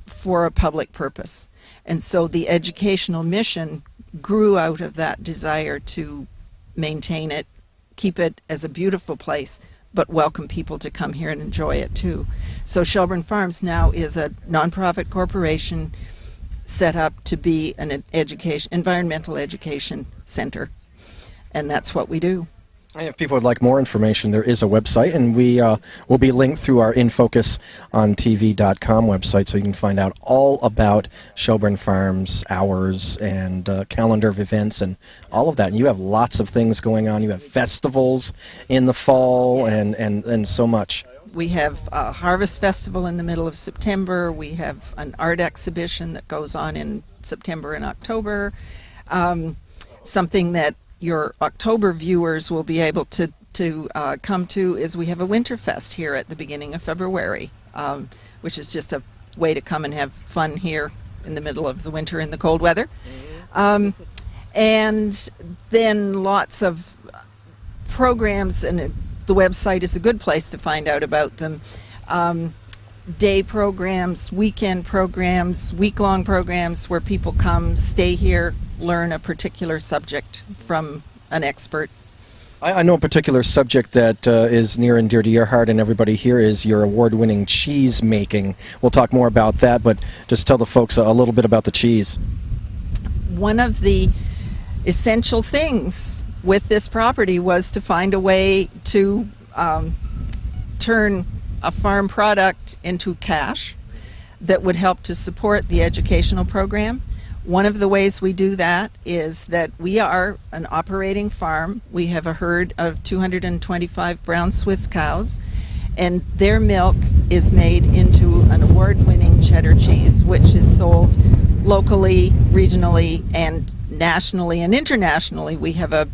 for a public purpose. And so the educational mission grew out of that desire to maintain it, keep it as a beautiful place, but welcome people to come here and enjoy it too. So Shelburne Farms now is a nonprofit corporation set up to be an environmental education center, and that's what we do. And if people would like more information, there is a website, and we will be linked through our INFOcusOnTV.com website, so you can find out all about Shelburne Farms, hours, and calendar of events, and all of that. And you have lots of things going on. You have festivals in the fall, Yes. and so much. We have a harvest festival in the middle of September. We have an art exhibition that goes on in September and October. Something that your October viewers will be able to come to is we have a Winterfest here at the beginning of February, which is just a way to come and have fun here in the middle of the winter in the cold weather. And then lots of programs, and the website is a good place to find out about them. Day programs, weekend programs, week-long programs where people come, stay here, learn a particular subject from an expert. I know a particular subject that is near and dear to your heart, and everybody here, is your award-winning cheese making. We'll talk more about that, but just tell the folks a little bit about the cheese. One of the essential things with this property was to find a way to turn a farm product into cash that would help to support the educational program. One of the ways we do that is that we are an operating farm. We have a herd of 225 brown Swiss cows, and their milk is made into an award-winning cheddar cheese, which is sold locally, regionally, and nationally and internationally. We have a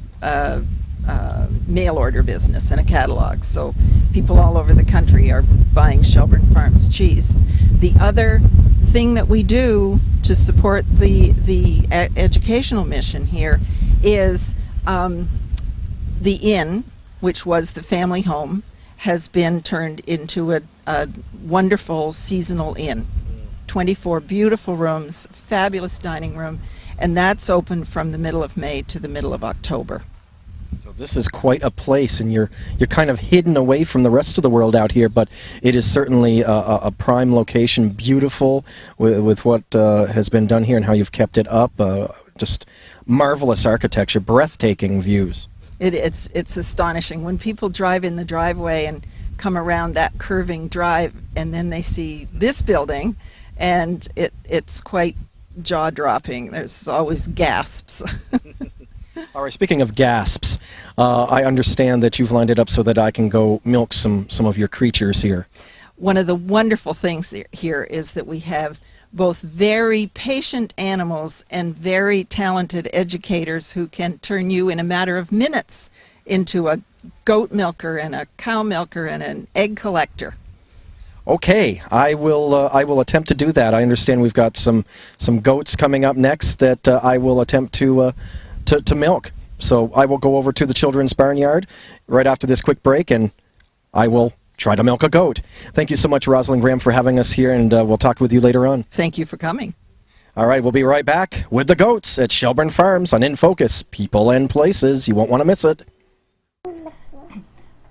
mail order business and a catalog, so people all over the country are buying Shelburne Farms cheese. The other thing that we do to support the educational mission here is the inn, which was the family home, has been turned into a wonderful seasonal inn. 24 beautiful rooms, fabulous dining room, and that's open from the middle of May to the middle of October. So this is quite a place, and you're kind of hidden away from the rest of the world out here, but it is certainly a prime location, beautiful with what has been done here and how you've kept it up. Just marvelous architecture, breathtaking views. It's astonishing when people drive in the driveway and come around that curving drive, and then they see this building, and it's quite jaw-dropping. There's always gasps. All right, speaking of gasps, I understand that you've lined it up so that I can go milk some of your creatures here. One of the wonderful things here is that we have both very patient animals and very talented educators who can turn you in a matter of minutes into a goat milker and a cow milker and an egg collector. Okay, I will attempt to do that. I understand we've got some goats coming up next that I will attempt to milk. So I will go over to the children's barnyard right after this quick break, and I will try to milk a goat. Thank you so much, Rosalind Graham, for having us here, and we'll talk with you later on. Thank you for coming. All right, we'll be right back with the goats at Shelburne Farms on InFocus, People and Places. You won't want to miss it.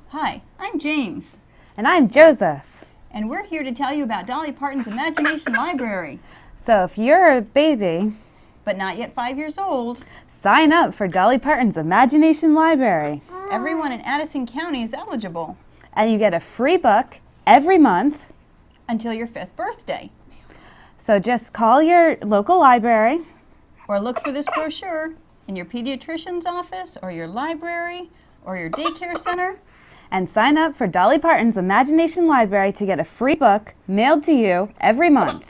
Hi, I'm James, And I'm Joseph. and we're here to tell you about Dolly Parton's Imagination Library. So if you're a baby, But not yet 5 years old, sign up for Dolly Parton's Imagination Library. everyone in Addison County is eligible And you get a free book every month. until your 5th birthday. So just call your local library. Or look for this brochure in your pediatrician's office or your library or your daycare center. And sign up for Dolly Parton's Imagination Library to get a free book mailed to you every month.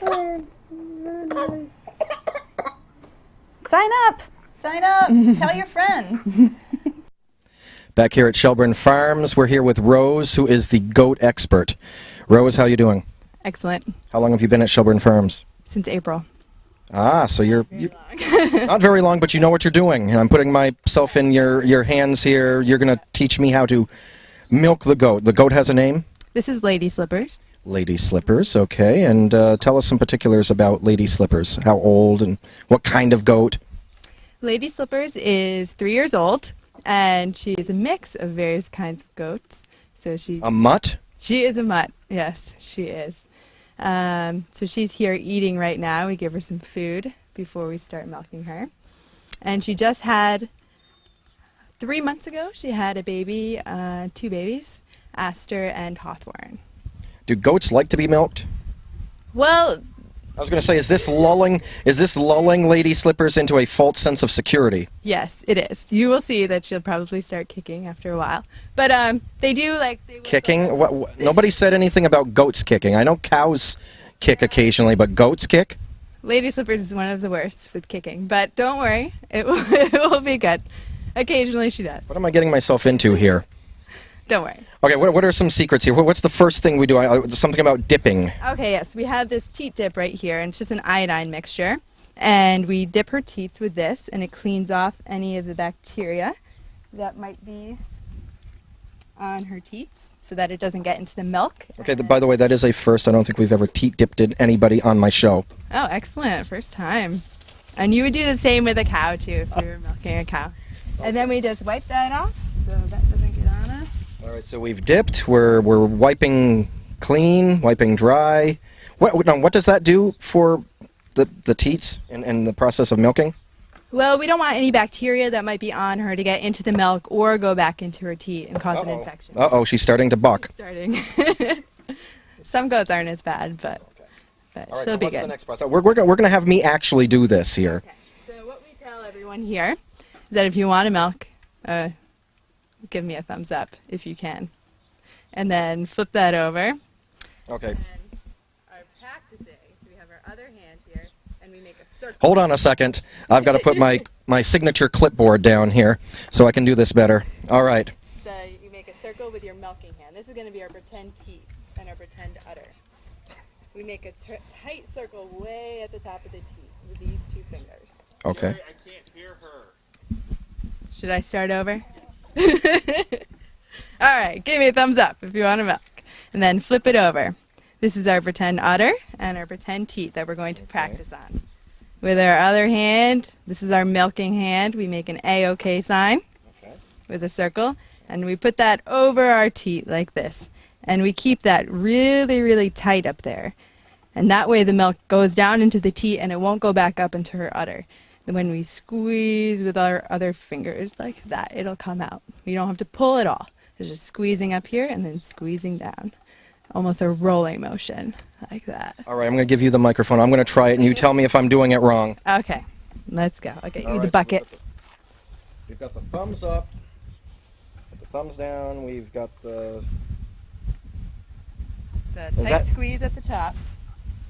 Sign up! Sign up, tell your friends. Back here at Shelburne Farms, we're here with Rose, who is the goat expert. Rose, how you doing? Excellent. How long have you been at Shelburne Farms? Since April. Ah, so you're not very long, but you know what you're doing. And I'm putting myself in your hands here. You're going to teach me how to milk the goat. The goat has a name? This is Lady Slippers. Lady Slippers, okay. And tell us some particulars about Lady Slippers. How old and what kind of goat? Lady Slippers is 3 years old, and she is a mix of various kinds of goats. So A mutt? she is a mutt. Yes, she is. So she's here eating right now. We give her some food before we start milking her. And she just had, 3 months ago, she had a baby, 2 babies, Aster and Hawthorne. Do goats like to be milked? Well, I was going to say, is this lulling Lady Slippers into a false sense of security? yes, it is. You will see that she'll probably start kicking after a while. But they do like... They will Kicking? What, nobody said anything about goats kicking. I know cows kick occasionally, but goats kick? Lady Slippers is one of the worst with kicking, but don't worry, it will be good. Occasionally she does. What am I getting myself into here? Don't worry. Okay, what are some secrets here? What's the first thing we do? Something about dipping. Okay, yes, we have this teat dip right here, and it's just an iodine mixture. And we dip her teats with this, and it cleans off any of the bacteria that might be on her teats so that it doesn't get into the milk. Okay, by the way, that is a first. I don't think we've ever teat dipped anybody on my show. Oh, excellent. First time. And you would do the same with a cow, too, if you were milking a cow. And then we just wipe that off so that doesn't get on us. All right, so we've dipped. We're wiping clean, wiping dry. What does that do for the teats and the process of milking? Well, we don't want any bacteria that might be on her to get into the milk or go back into her teat and cause an infection. Uh-oh, she's starting to buck. Starting. Some goats aren't as bad, but All right, she'll so be what's good. the next process? We're going to have me actually do this here. Okay. So what we tell everyone here is that if you want to milk, give me a thumbs up if you can. And then flip that over. Okay. And our practicing, so we have our other hand here, and we make a circle. Hold on a second. I've got to put my signature clipboard down here so I can do this better. All right. So you make a circle with your milking hand. This is going to be our pretend teat and our pretend udder. We make a tight circle way at the top of the teat with these two fingers. Okay. I can't hear her. Should I start over? All right, give me a thumbs up if you want to milk. And then flip it over. This is our pretend udder and our pretend teat that we're going to practice on. With our other hand, this is our milking hand. We make an A-OK sign with a circle, and we put that over our teat like this. And we keep that really, really tight up there. And that way the milk goes down into the teat and it won't go back up into her udder. And when we squeeze with our other fingers like that, it'll come out. You don't have to pull at all. It's just squeezing up here and then squeezing down. Almost a rolling motion like that. All right, I'm going to give you the microphone. I'm going to try it, and you tell me if I'm doing it wrong. Okay, let's go. I'll get All you right, the so bucket. we've got the thumbs up, the thumbs down. We've got the... The Is tight that- squeeze at the top.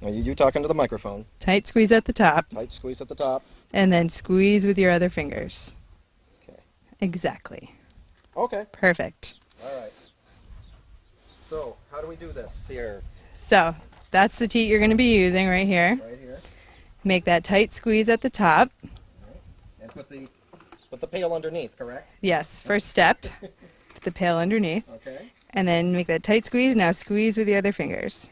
Are you talking to the microphone? Tight squeeze at the top. Tight squeeze at the top. And then squeeze with your other fingers. Okay. Exactly. Okay. Perfect. All right. So, how do we do this here? So that's the teat you're going to be using right here. Right here. Make that tight squeeze at the top. And put the pail underneath, correct? Yes, first step. Put the pail underneath. Okay. And then make that tight squeeze. Now squeeze with the other fingers.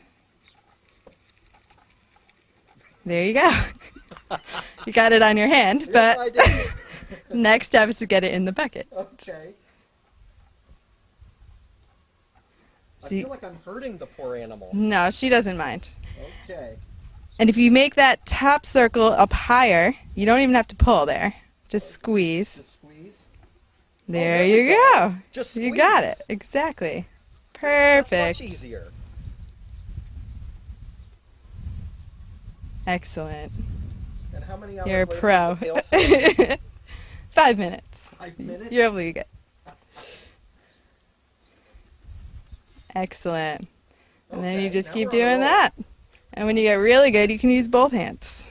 There you go. You got it on your hand, but I did. next step is to get it in the bucket. Okay. I See- feel like I'm hurting the poor animal. No, she doesn't mind. Okay. And if you make that top circle up higher, you don't even have to pull there. Just squeeze. Just squeeze. There there we you go. Just You got it. squeeze. Exactly. That's Perfect. much easier. Excellent. And how many hours You're a later pro. is the pail full? 5 minutes. 5 minutes? You're able to get. Excellent. And then you Okay, just now keep we're on a doing roll. that. And when you get really good, you can use both hands.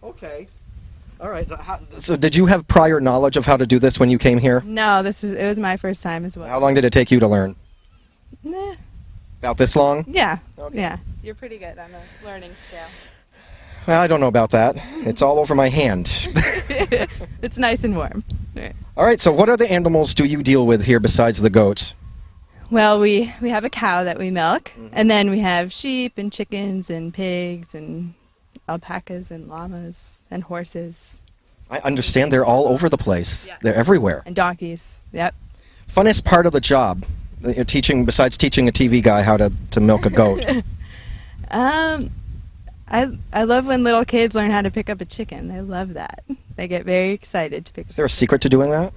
Okay. All right. So did you have prior knowledge of how to do this when you came here? No, it was my first time as well. How long did it take you to learn? Nah. About this long? Yeah. Okay. Yeah. You're pretty good on the learning scale. Well, I don't know about that. It's all over my hand. It's nice and warm. Right. All right, so what other animals do you deal with here besides the goats? Well, we have a cow that we milk, and then we have sheep and chickens and pigs and alpacas and llamas and horses I understand they're all over the place. Yeah. They're everywhere. and donkeys. Yep. Funnest part of the job, teaching besides teaching a TV guy how to milk a goat. I love when little kids learn how to pick up a chicken. They love that. They get very excited to pick. Is there a secret to doing that?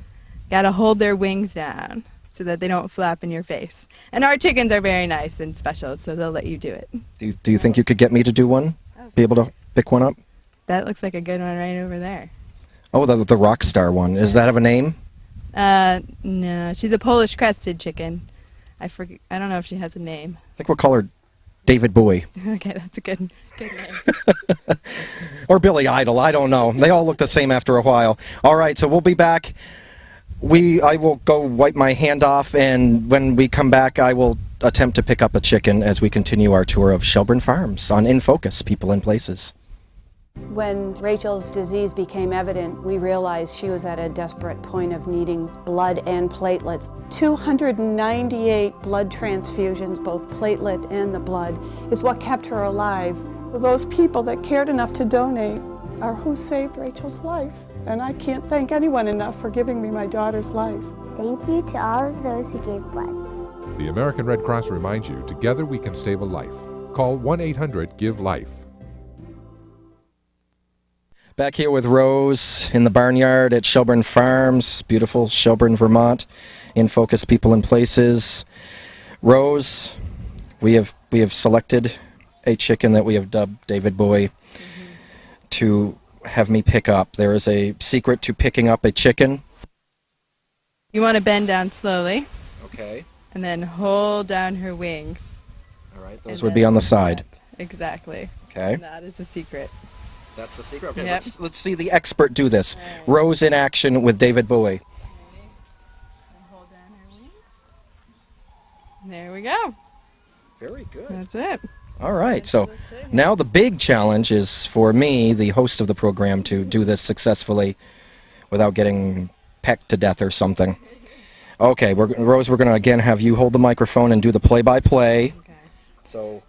Gotta hold their wings down so that they don't flap in your face. And our chickens are very nice and special, so they'll let you do it. Do you think you could get me to do one? Be able to pick one up? That looks like a good one right over there. Oh, the rock star one. Does that have a name? No, she's a Polish crested chicken. I don't know if she has a name. I think we'll call her David Bowie. Okay, that's a good name. Or Billy Idol. I don't know. They all look the same after a while. All right, so we'll be back. I will go wipe my hand off, and when we come back, I will attempt to pick up a chicken as we continue our tour of Shelburne Farms on INFOcus, People and Places. When Rachel's disease became evident, we realized she was at a desperate point of needing blood and platelets. 298 blood transfusions, both platelet and the blood, is what kept her alive. Those people that cared enough to donate are who saved Rachel's life. And I can't thank anyone enough for giving me my daughter's life. Thank you to all of those who gave blood. The American Red Cross reminds you, together we can save a life. Call 1-800-GIVE-LIFE. Back here with Rose in the barnyard at Shelburne Farms, beautiful Shelburne, Vermont. INFOcus People and Places. Rose, we have selected a chicken that we have dubbed David Boy to have me pick up. There is a secret to picking up a chicken. You want to bend down slowly Okay. and then hold down her wings. All right. and Those would then be on the lift side. up. Exactly. Okay. And that is the secret. That's the secret. Okay. Yep. Let's see the expert do this. Rose in action with David Bowie. Hold down her wings. There we go. Very good. That's it. All right, so now the big challenge is for me, the host of the program, to do this successfully without getting pecked to death or something. Okay, Rose, we're going to again have you hold the microphone and do the play-by-play. Okay. So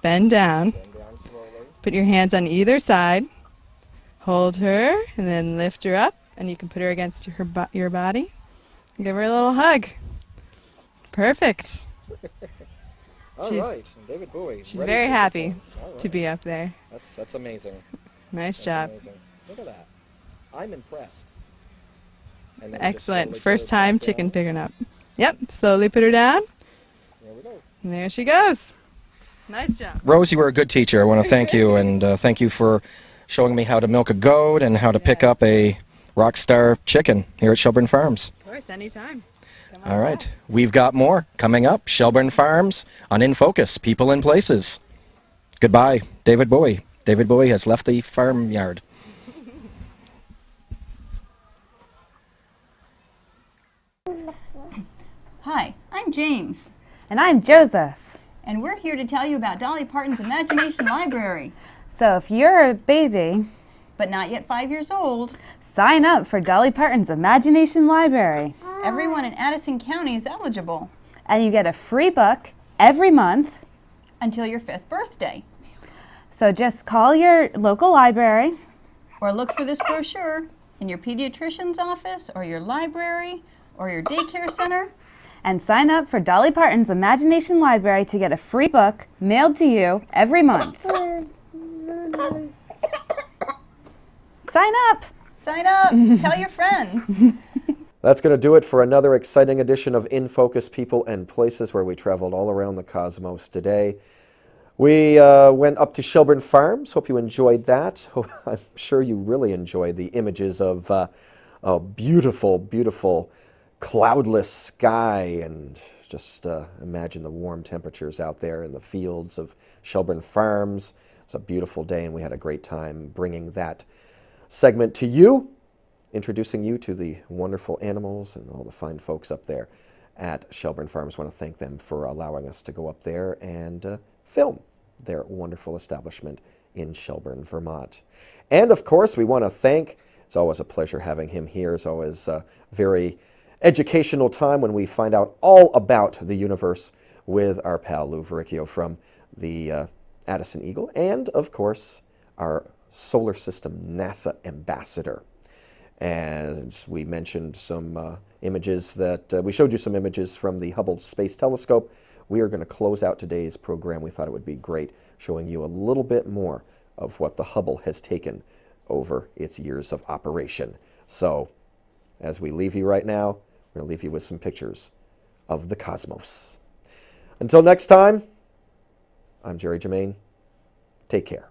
bend down. bend down slowly. Put your hands on either side. Hold her and then lift her up, and you can put her against your body. Give her a little hug. Perfect. All She's- right, and David Bowie. She's ready very to happy perform. All right. to be up there. That's amazing. Nice That's job. amazing. Look at that. I'm impressed. And then we just Excellent. slowly put First her time back chicken down. picking up. Yep. Slowly put her down. There we go. And there she goes. Nice job. Rose, you were a good teacher. I want to thank you, and thank you for showing me how to milk a goat and how to pick up a rock star chicken here at Shelburne Farms. Of course, anytime. Come on All right, back. we've got more coming up. Shelburne Farms on INFOcus, People and Places. Goodbye, David Bowie. David Bowie has left the farmyard. Hi, I'm James, And I'm Joseph. and we're here to tell you about Dolly Parton's Imagination Library. So if you're a baby, But not yet 5 years old, sign up for Dolly Parton's Imagination Library. everyone in Addison County is eligible And you get a free book every month. until your 5th birthday. So just call your local library. Or look for this brochure in your pediatrician's office or your library or your daycare center. And sign up for Dolly Parton's Imagination Library to get a free book mailed to you every month. Sign up! Sign up, tell your friends. That's going to do it for another exciting edition of INFOcus People and Places, where we traveled all around the cosmos today. We went up to Shelburne Farms. Hope you enjoyed that. I'm sure you really enjoyed the images of a beautiful, beautiful cloudless sky, and just imagine the warm temperatures out there in the fields of Shelburne Farms. It's a beautiful day, and we had a great time bringing that segment to you, introducing you to the wonderful animals and all the fine folks up there at Shelburne Farms. I want to thank them for allowing us to go up there and film their wonderful establishment in Shelburne, Vermont. And of course, we want to thank, it's always a pleasure having him here. It's always a very educational time when we find out all about the universe with our pal Lou Varricchio from the Addison Eagle, and of course, our solar system NASA ambassador. As we mentioned some images that we showed you some images from the Hubble Space Telescope. We are going to close out today's program. We thought it would be great showing you a little bit more of what the Hubble has taken over its years of operation. So, as we leave you right now, we're going to leave you with some pictures of the cosmos. Until next time, I'm Germain. Take care.